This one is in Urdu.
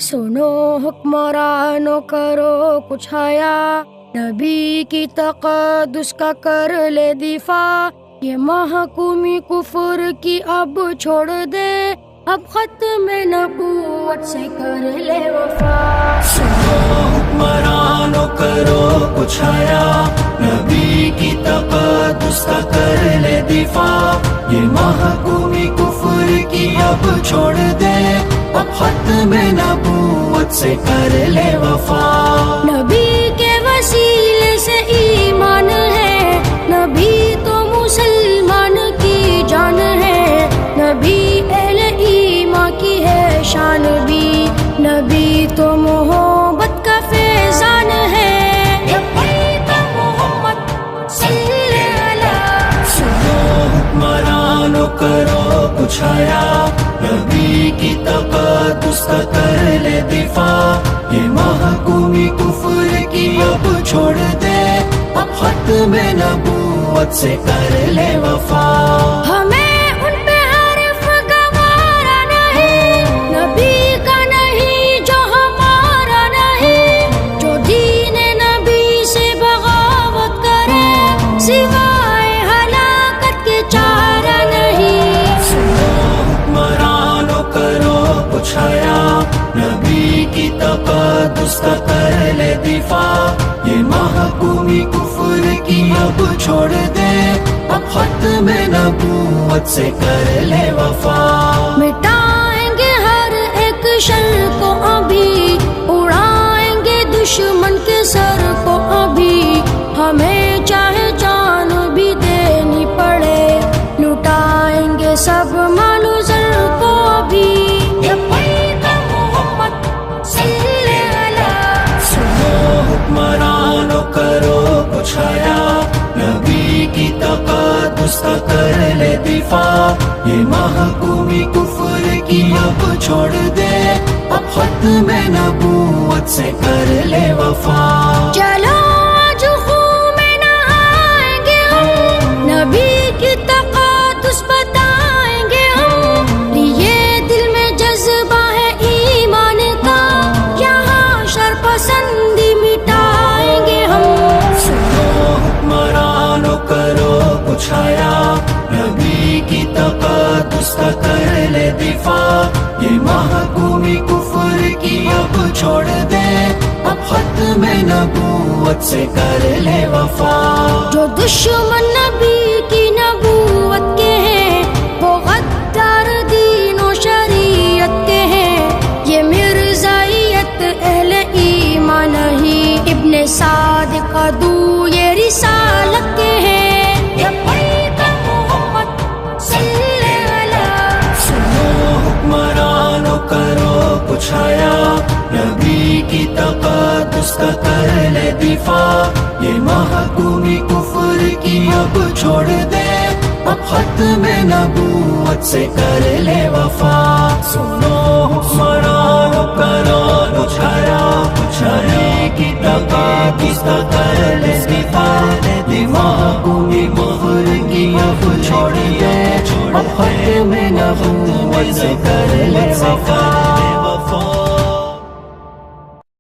سنو حکمرانو کرو کچھ حیا، نبی کی تقدس کا کر لے دفاع، یہ محکومی کفر کی اب چھوڑ دے، اب ختم نبوت سے کر لے وفا۔ سنو حکمرانو کرو کچھ حیا، نبی کی تقدس کا کر لے دفاع، یہ محکومی کفر کی اب چھوڑ دے، اب ختم نبوت سے کر لے وفا۔ نبی کے وسیلے سے ایمان ہے، نبی تو مسلمان کی جان ہے، نبی اہل ایمان کی ہے شان بھی، نبی تو محبت کا فیضان ہے، حکمرانو کرو کچھ حیا، نبی کی تقدس کا کر لے دفاع، یہ محکومی کفر کی اب چھوڑ دے، اب ختم نبوت سے کر لے وفا۔ ہمیں ان پہ حرف گوارا نہیں، نبی کا نہیں جو ہمارا نہیں، جو دین نبی سے بغاوت کرے، سوائے ہلاکت کے چارہ نہیں۔ سنو حکمرانو کرو کچھ حیا، نبی کی تقدس کا کر لے دفاع، یہ محکومی کفر کی اب چھوڑ دے، اب ختم نبوت سے کر لے وفا۔ مٹائیں گے ہر ایک شر کو ابھی، اڑائیں گے دشمن کے سر کو ابھی، ہمیں چاہے جان بھی دینی پڑے، لٹائیں گے سب مال و زر کو ابھی۔ سنو حکمرانو کرو کچھ حیا، نبی کی تقدس کا کر لے دفاع، یہ محکومی کفر کی اب چھوڑ دے، اب ختم نبوت سے کر لے وفا۔ چلو آج خون میں نہائیں گے ہم، نبی کی تقدس بتائیں گے ہم، یہ دل میں جذبہ ہے ایمان کا، یہاں شر پسندی مٹائیں گے ہم۔ سنو حکمرانو کرو کچھ حیا، نبی کی تقدس کا کر لے دفاع، یہ محکومی کفر کی اب چھوڑ دے، اب ختم نبوت سے کر لے وفا۔ جو دشمن نبی کی نبوت کے ہیں، وہ غدار دین و شریعت کے ہیں، یہ مرزائیت اہل ایمان نہیں، ابن صادق عدو یہ رسالت کے ہیں۔ سنو حکمرانو کرو کچھ حیا، نبی کی تقدس کا کر لے دفاع، یہ محکومی کفر کی اب چھوڑ دے، اب ختم نبوت سے کر لے وفا۔ سنو حکمرانو کرو کچھ حیا، نبی کی تقدس کا کر لے دفاع، یہ محکومی کفر کی اب چھوڑ دے، اب ختم نبوت سے کر لے وفا۔